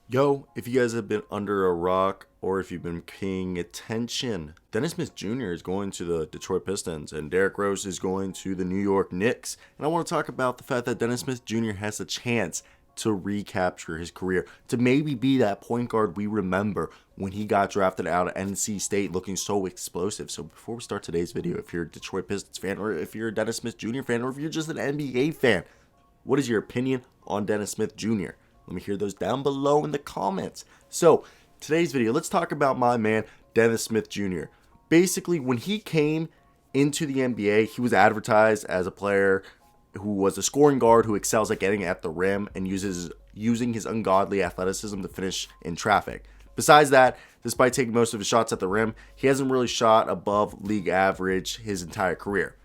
Yo, if you guys have been under a rock or if you've been paying attention, Dennis Smith Jr. is going to the Detroit Pistons and Derrick Rose is going to the New York Knicks. And I want to talk about the fact that Dennis Smith Jr. has a chance to recapture his career, to maybe be that point guard we remember when he got drafted out of NC State looking so explosive. So before we start today's video, if you're a Detroit Pistons fan or if you're a Dennis Smith Jr. fan or if you're just an NBA fan, what is your opinion on Dennis Smith Jr.? Let me hear those down below in the comments. So, today's video, let's talk about my man, Dennis Smith Jr. Basically, when he came into the NBA, he was advertised as a player who was a scoring guard who excels at getting at the rim and using his ungodly athleticism to finish in traffic. Besides that, despite taking most of his shots at the rim, he hasn't really shot above league average his entire career.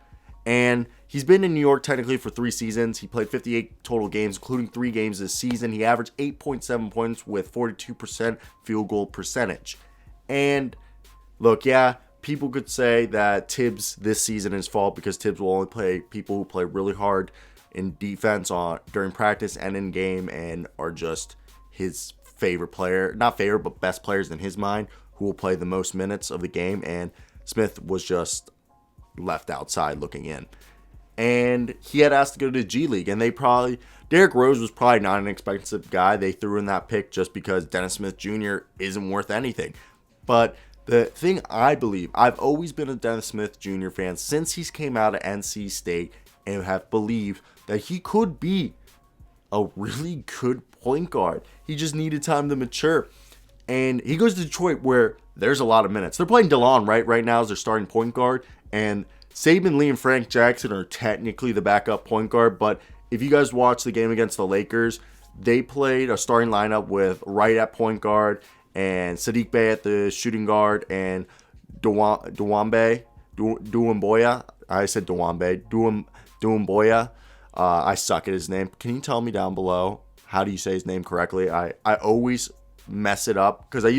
And he's been in New York technically for 3 seasons. He played 58 total games, including 3 games this season. He averaged 8.7 points with 42% field goal percentage. And look, yeah, people could say that Tibbs this season is fault because Tibbs will only play people who play really hard in defense during practice and in game and are just his favorite player, not favorite, but best players in his mind who will play the most minutes of the game. And Smith was just left outside looking in. And he had asked to go to the G League, and Derrick Rose was probably not an expensive guy. They threw in that pick just because Dennis Smith Jr. isn't worth anything. But the thing I believe, I've always been a Dennis Smith Jr. fan since he came out of NC State and have believed that he could be a really good point guard. He just needed time to mature. And he goes to Detroit where there's a lot of minutes. They're playing DeLon right now as their starting point guard. And Saban Lee and Frank Jackson are technically the backup point guard. But if you guys watch the game against the Lakers, they played a starting lineup with Wright at point guard and Sadiq Bey at the shooting guard and Duwamboya. I said Duwamboya. I suck at his name. Can you tell me down below how do you say his name correctly? I always mess it up because I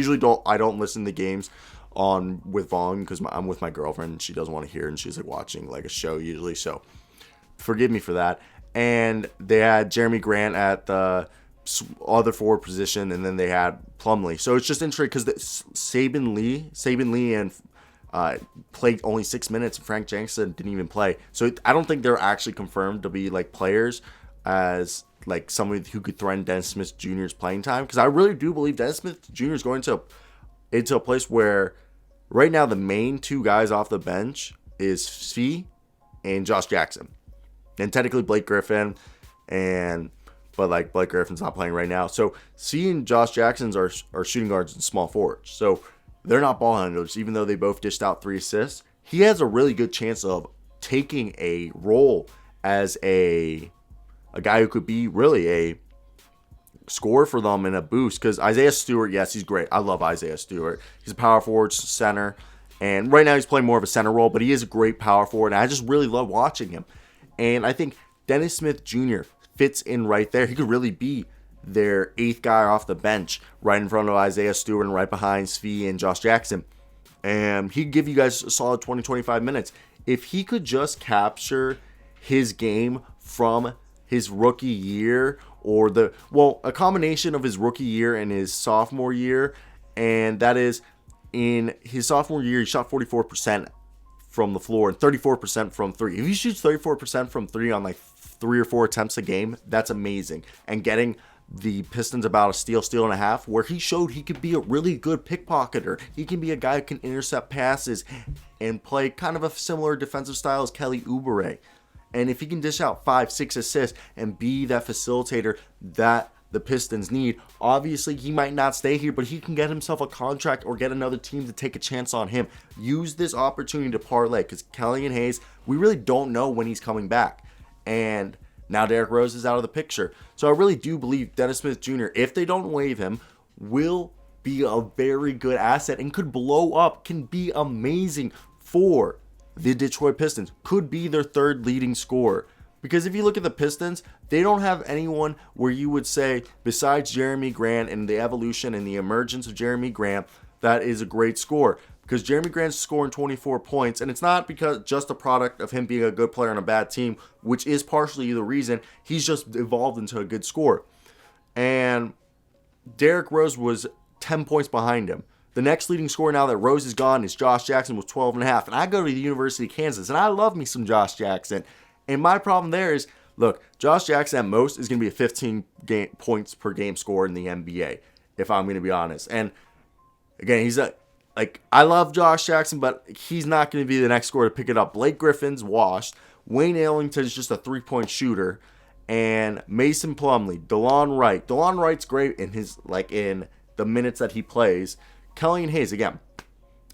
don't listen to games on with volume because I'm with my girlfriend and she doesn't want to hear, and she's like watching like a show usually, so forgive me for that. And they had Jeremy Grant at the other forward position, and then they had Plumlee. So it's just interesting because Saban Lee and played only 6 minutes, and Frank Jackson didn't even play. So I don't think they're actually confirmed to be like players as like somebody who could threaten Dennis Smith Jr.'s playing time, because I really do believe Dennis Smith Jr. is going into a place where right now the main 2 guys off the bench is Svi and Josh Jackson, and technically Blake Griffin, but like Blake Griffin's not playing right now. So Svi and Josh Jackson's are shooting guards and small forwards, so they're not ball handlers. Even though they both dished out 3 assists, he has a really good chance of taking a role as a guy who could be really a score for them in a boost. Because Isaiah Stewart, yes, he's great. I love Isaiah Stewart. He's a power forward, center, and right now he's playing more of a center role, but he is a great power forward, and I just really love watching him. And I think Dennis Smith Jr. fits in right there. He could really be their 8th guy off the bench, right in front of Isaiah Stewart and right behind Svi and Josh Jackson. And he'd give you guys a solid 20-25 minutes. If he could just capture his game from his rookie year, or a combination of his rookie year and his sophomore year, and that is in his sophomore year he shot 44% from the floor and 34% from 3. If he shoots 34% from 3 on like 3 or 4 attempts a game, that's amazing. And getting the Pistons about a steal and a half, where he showed he could be a really good pickpocketer. He can be a guy who can intercept passes and play kind of a similar defensive style as Kelly Oubre. And if he can dish out 5-6 assists and be that facilitator that the Pistons need, obviously he might not stay here, but he can get himself a contract or get another team to take a chance on him. Use this opportunity to parlay, because Killian Hayes, we really don't know when he's coming back. And now Derrick Rose is out of the picture. So I really do believe Dennis Smith Jr., if they don't waive him, will be a very good asset and could blow up, can be amazing for the Detroit Pistons, could be their 3rd leading scorer. Because if you look at the Pistons, they don't have anyone where you would say, besides Jeremy Grant and the evolution and the emergence of Jeremy Grant, that is a great scorer. Because Jeremy Grant's scoring 24 points, and it's not because just a product of him being a good player on a bad team, which is partially the reason. He's just evolved into a good scorer. And Derrick Rose was 10 points behind him. The next leading scorer now that Rose is gone is Josh Jackson with 12 and a half. And I go to the University of Kansas, and I love me some Josh Jackson. And my problem there is, look, Josh Jackson at most is going to be a 15 points per game scorer in the NBA, if I'm going to be honest. And again, I love Josh Jackson, but he's not going to be the next scorer to pick it up. Blake Griffin's washed. Wayne Ellington is just a 3-point shooter. And Mason Plumlee, DeLon Wright. DeLon Wright's great in in the minutes that he plays. Killian Hayes, again,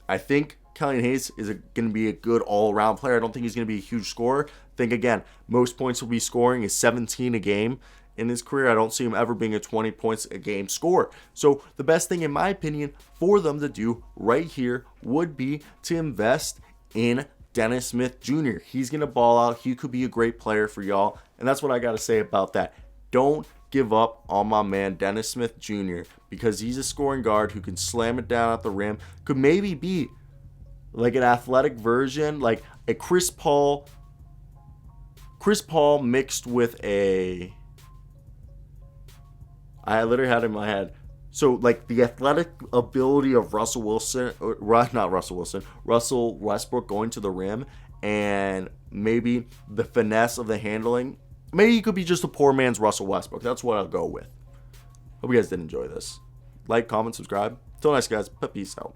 I think Killian Hayes is going to be a good all-around player. I don't think he's going to be a huge scorer. I think, again, most points he'll be scoring is 17 a game in his career. I don't see him ever being a 20 points a game scorer. So the best thing, in my opinion, for them to do right here would be to invest in Dennis Smith Jr. He's going to ball out. He could be a great player for y'all. And that's what I got to say about that. Don't give up on my man Dennis Smith Jr. because he's a scoring guard who can slam it down at the rim. Could maybe be like an athletic version, like a Chris Paul mixed with I literally had it in my head. So, like, the athletic ability of Russell Westbrook going to the rim, and maybe the finesse of the handling. Maybe he could be just a poor man's Russell Westbrook. That's what I'll go with. Hope you guys did enjoy this. Like, comment, subscribe. Until next, guys. Peace out.